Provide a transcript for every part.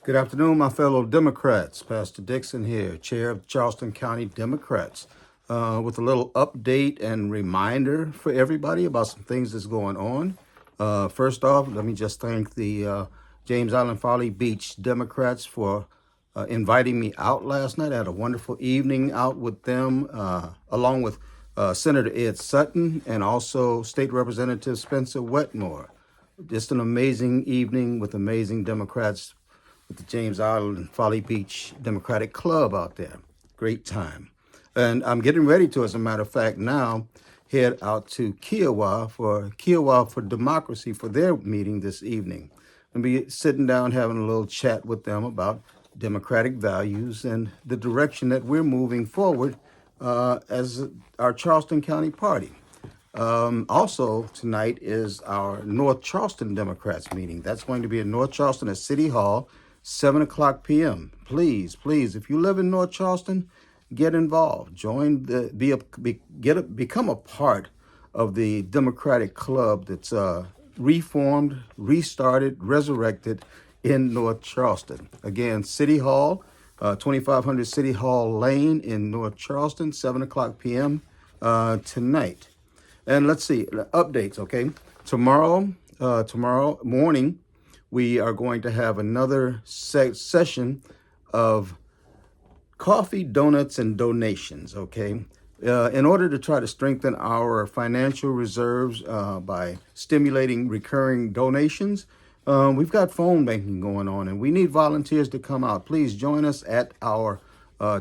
Good afternoon, my fellow Democrats. Pastor Dixon here, Chair of Charleston County Democrats, with a little update and reminder for everybody about some things that's going on. First off, let me just thank the James Island Folly Beach Democrats for inviting me out last night. I had a wonderful evening out with them, along with Senator Ed Sutton and also State Representative Spencer Wetmore. Just an amazing evening with amazing Democrats with the James Island Folly Beach Democratic Club out there. Great time. And I'm getting ready to, as a matter of fact, now head out to Kiowa for Democracy for their meeting this evening. I'll be sitting down having a little chat with them about democratic values and the direction that we're moving forward as our Charleston County Party. Also, tonight is our North Charleston Democrats meeting. That's going to be in North Charleston at City Hall, 7 o'clock p.m. Please, if you live in North Charleston, get involved. Join become a part of the Democratic Club that's reformed, restarted, resurrected in North Charleston. Again, City Hall, 2500 City Hall Lane in North Charleston, 7 o'clock p.m. Tonight. And let's see, updates, okay? Tomorrow morning, we are going to have another session of coffee, donuts, and donations, okay? In order to try to strengthen our financial reserves by stimulating recurring donations, we've got phone banking going on, and we need volunteers to come out. Please join us at our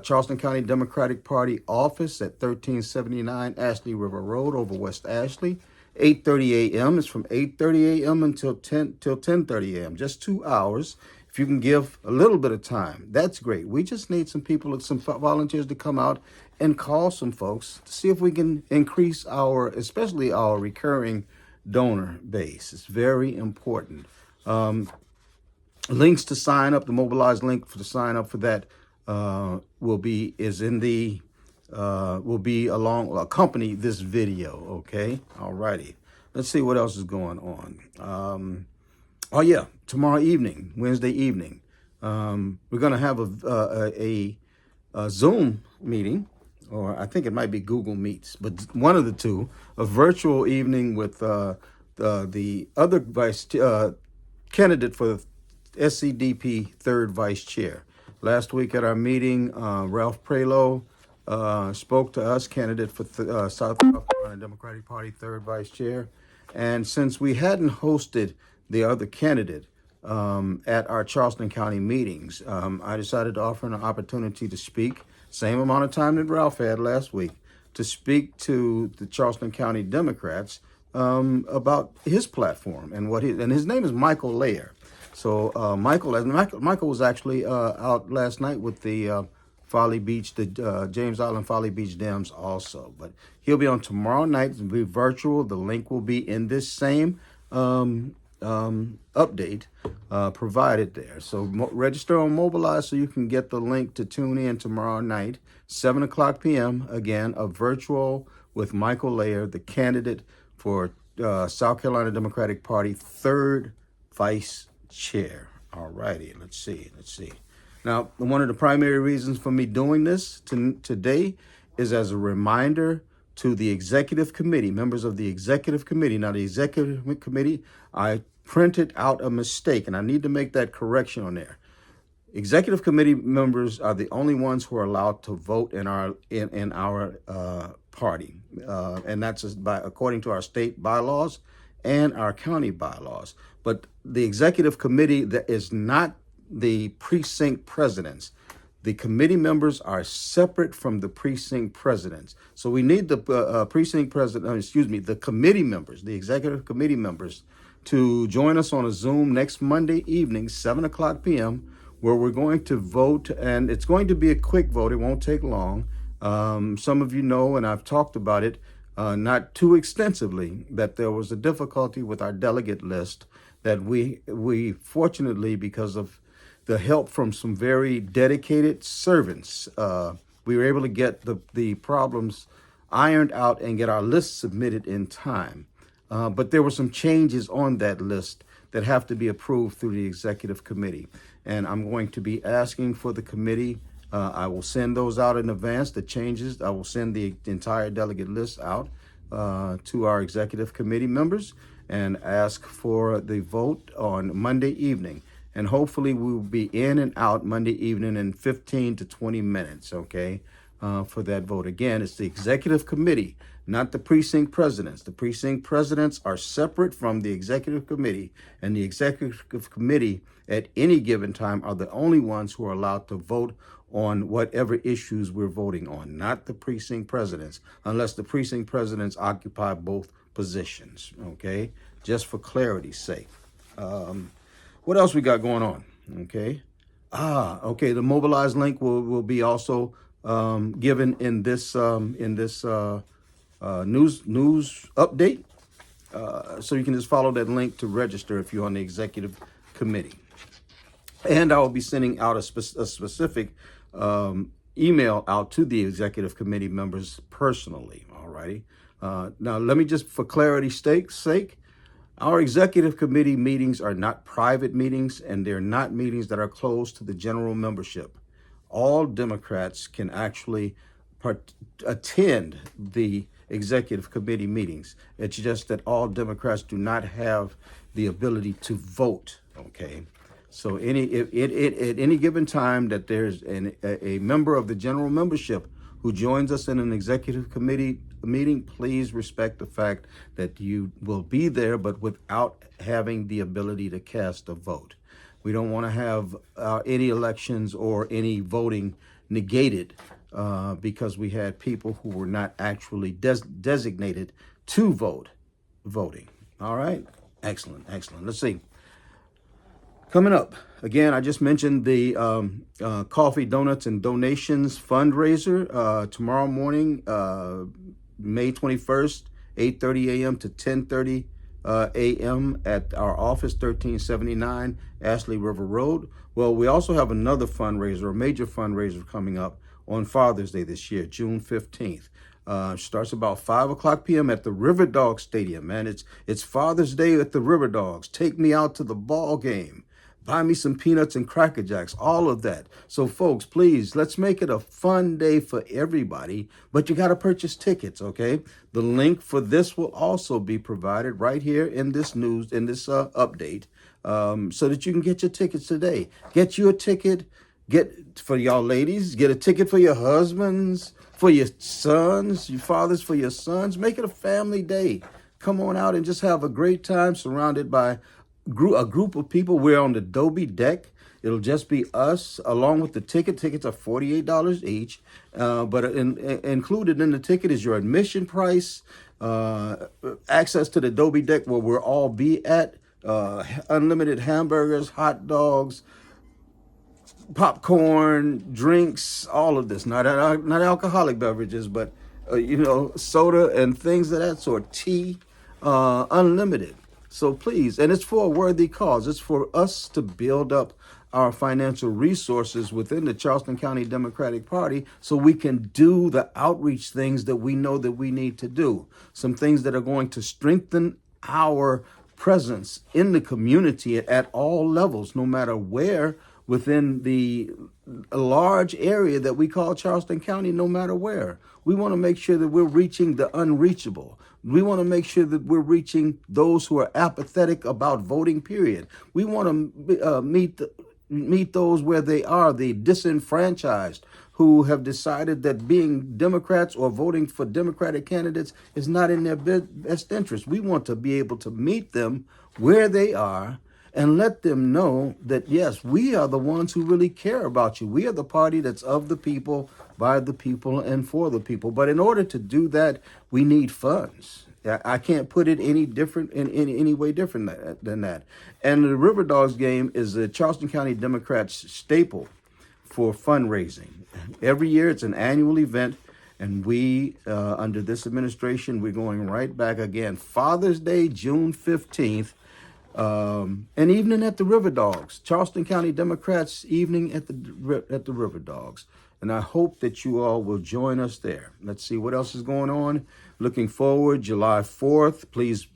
Charleston County Democratic Party office at 1379 Ashley River Road over West Ashley. 8:30 a.m. It's from 8:30 a.m. until 10:30 a.m. Just 2 hours. If you can give a little bit of time, that's great. We just need some volunteers to come out and call some folks to see if we can increase especially our recurring donor base. It's very important. Links to sign up, the mobilized link to sign up for that will accompany this video. Okay. All righty. Let's see what else is going on. Tomorrow evening, Wednesday evening, we're going to have a Zoom meeting, or I think it might be Google Meets, but one of the two, a virtual evening with the other candidate for the SCDP third vice chair. Last week at our meeting, Ralph Prioleau spoke to us, candidate for South Carolina Democratic Party third vice chair. And since we hadn't hosted the other candidate at our Charleston County meetings, I decided to offer an opportunity to speak, same amount of time that Ralph had last week, to speak to the Charleston County Democrats about his platform and his name is Michael Lair. So Michael was actually out last night with the Folly Beach, the James Island Folly Beach Dems also. But he'll be on tomorrow night. It'll be virtual. The link will be in this same update provided there. So register on Mobilize so you can get the link to tune in tomorrow night, 7 o'clock p.m. Again, a virtual with Michael Lair, the candidate for South Carolina Democratic Party third vice chair. All righty, let's see. Now, one of the primary reasons for me doing this today is as a reminder to the executive committee, members of the executive committee. Now, the executive committee, I printed out a mistake, and I need to make that correction on there. Executive committee members are the only ones who are allowed to vote in our party, and that's according to our state bylaws and our county bylaws. But the executive committee, that is not the precinct presidents. The committee members are separate from the precinct presidents. So we need the the committee members, the executive committee members, to join us on a Zoom next Monday evening, 7 o'clock p.m., where we're going to vote, and it's going to be a quick vote. It won't take long. Some of you know, and I've talked about it not too extensively, that there was a difficulty with our delegate list that we fortunately, because of the help from some very dedicated servants, we were able to get the problems ironed out and get our list submitted in time. But there were some changes on that list that have to be approved through the executive committee. And I'm going to be asking for the committee. I will send those out in advance, the changes. I will send the entire delegate list out to our executive committee members and ask for the vote on Monday evening. And hopefully we will be in and out Monday evening in 15 to 20 minutes, okay, for that vote. Again, it's the executive committee, not the precinct presidents. The precinct presidents are separate from the executive committee, and the executive committee at any given time are the only ones who are allowed to vote on whatever issues we're voting on, not the precinct presidents, unless the precinct presidents occupy both positions, okay? Just for clarity's sake. What else we got going on? Okay. Okay. The mobilize link will be also given in this news update. So you can just follow that link to register if you're on the executive committee. And I will be sending out a specific email out to the executive committee members personally. All righty. Now, let me just, for clarity's sake, our executive committee meetings are not private meetings, and they're not meetings that are closed to the general membership. All Democrats can actually attend the executive committee meetings. It's just that all Democrats do not have the ability to vote, okay? So at any given time that there's a member of the general membership who joins us in an executive committee meeting, please respect the fact that you will be there, but without having the ability to cast a vote. We don't want to have any elections or any voting negated because we had people who were not actually designated to voting. All right. Excellent. Let's see. Coming up, again, I just mentioned the Coffee, Donuts, and Donations fundraiser tomorrow morning, May 21st, 8:30 a.m. to 10:30 a.m. at our office, 1379 Ashley River Road. Well, we also have another fundraiser, a major fundraiser coming up on Father's Day this year, June 15th. Starts about 5 p.m. at the Riverdogs Stadium, man. It's Father's Day at the Riverdogs. Take me out to the ball game. Buy me some peanuts and Cracker Jacks, all of that. So, folks, please, let's make it a fun day for everybody, but you got to purchase tickets, okay? The link for this will also be provided right here in this update so that you can get your tickets today. Get you a ticket. Get, for y'all ladies, get a ticket for your husbands, for your sons, your fathers, for your sons. Make it a family day. Come on out and just have a great time surrounded by a group of people. We're on the Adobe deck. It'll just be us along with the ticket. Tickets are $48 each, but included in the ticket is your admission price, access to the Adobe deck where we'll all be at, unlimited hamburgers, hot dogs, popcorn, drinks, all of this. Not alcoholic beverages, but soda and things of that sort. Tea, unlimited. So please, and it's for a worthy cause. It's for us to build up our financial resources within the Charleston County Democratic Party so we can do the outreach things that we know that we need to do. Some things that are going to strengthen our presence in the community at all levels, no matter where within the large area that we call Charleston County, no matter where. We want to make sure that we're reaching the unreachable. We want to make sure that we're reaching those who are apathetic about voting, period. We want to meet those where they are, the disenfranchised, who have decided that being Democrats or voting for Democratic candidates is not in their best interest. We want to be able to meet them where they are and let them know that, yes, we are the ones who really care about you. We are the party that's of the people, by the people, and for the people. But in order to do that, we need funds. I can't put it any different in any way different than that. And the Riverdogs game is the Charleston County Democrats' staple for fundraising. Every year, it's an annual event. And we, under this administration, we're going right back again. Father's Day, June 15th. An evening at the Riverdogs, Charleston County Democrats evening at the Riverdogs. And I hope that you all will join us there. Let's see what else is going on. Looking forward, July 4th. Please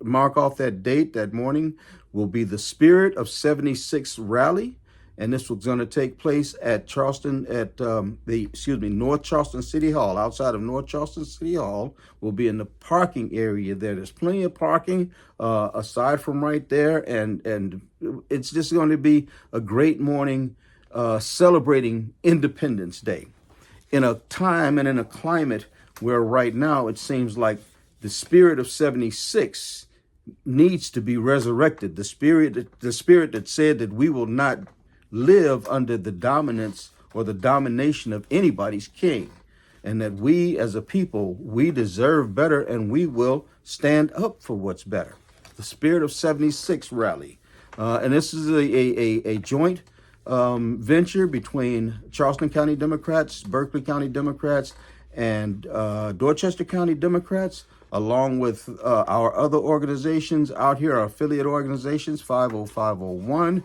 mark off that date, that morning, will be the Spirit of 76 rally. And this was going to take place at Charleston, at North Charleston City Hall. Outside of North Charleston City Hall, will be in the parking area there. There's plenty of parking aside from right there, and it's just going to be a great morning celebrating Independence Day in a time and in a climate where right now it seems like the spirit of 76 needs to be resurrected. The spirit that said that we will not live under the dominance or the domination of anybody's king, and that we as a people, we deserve better and we will stand up for what's better. The Spirit of 76 rally. And this is a joint venture between Charleston County Democrats, Berkeley County Democrats, and Dorchester County Democrats, along with our other organizations out here, our affiliate organizations, 50501,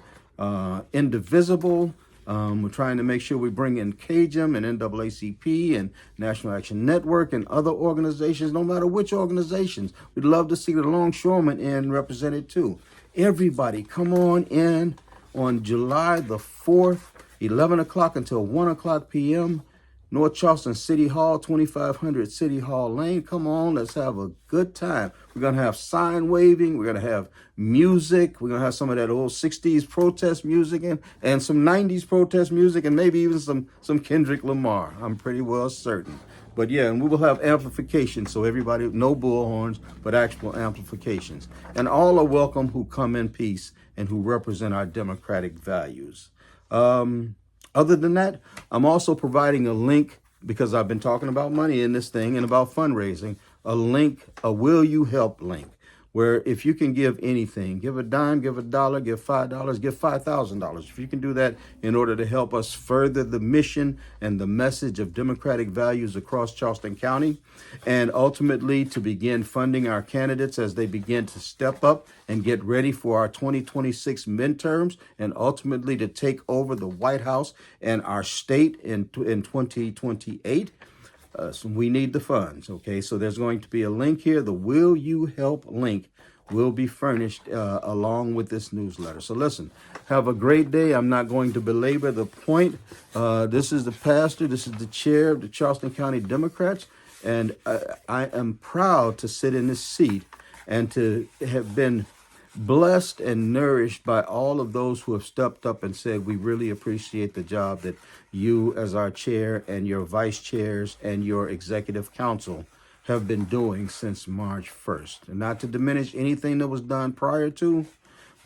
Indivisible. We're trying to make sure we bring in KJM and NAACP and National Action Network and other organizations, no matter which organizations. We'd love to see the longshoremen in represented too. Everybody, come on in on July the 4th, 11 o'clock until 1 o'clock p.m., North Charleston City Hall, 2500 City Hall Lane. Come on, let's have a good time. We're going to have sign waving. We're going to have music. We're going to have some of that old 60s protest music and some 90s protest music, and maybe even some Kendrick Lamar. I'm pretty well certain. But yeah, and we will have amplification, so everybody, no bullhorns, but actual amplifications. And all are welcome who come in peace and who represent our democratic values. Other than that, I'm also providing a link, because I've been talking about money in this thing and about fundraising, a link, a Will You Help link, where if you can give anything, give a dime, give a dollar, give $5, give $5,000. If you can do that in order to help us further the mission and the message of democratic values across Charleston County, and ultimately to begin funding our candidates as they begin to step up and get ready for our 2026 midterms, and ultimately to take over the White House and our state in 2028. So we need the funds, okay? So there's going to be a link here. The Will You Help link will be furnished along with this newsletter. So listen, have a great day. I'm not going to belabor the point. This is the pastor. This is the chair of the Charleston County Democrats. And I am proud to sit in this seat and to have been blessed and nourished by all of those who have stepped up and said, we really appreciate the job that you as our chair and your vice chairs and your executive council have been doing since March 1st. And not to diminish anything that was done prior to,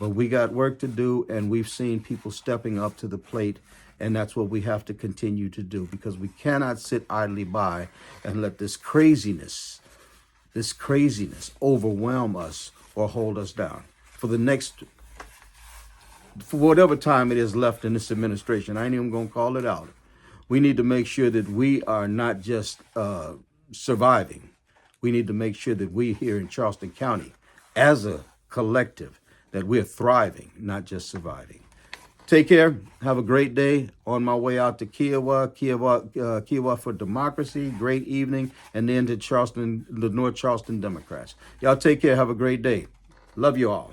but we got work to do, and we've seen people stepping up to the plate, and that's what we have to continue to do, because we cannot sit idly by and let this craziness overwhelm us or hold us down. For whatever time it is left in this administration, I ain't even going to call it out. We need to make sure that we are not just surviving. We need to make sure that we here in Charleston County, as a collective, that we're thriving, not just surviving. Take care. Have a great day. On my way out to Kiowa for democracy. Great evening. And then to Charleston, the North Charleston Democrats. Y'all take care. Have a great day. Love you all.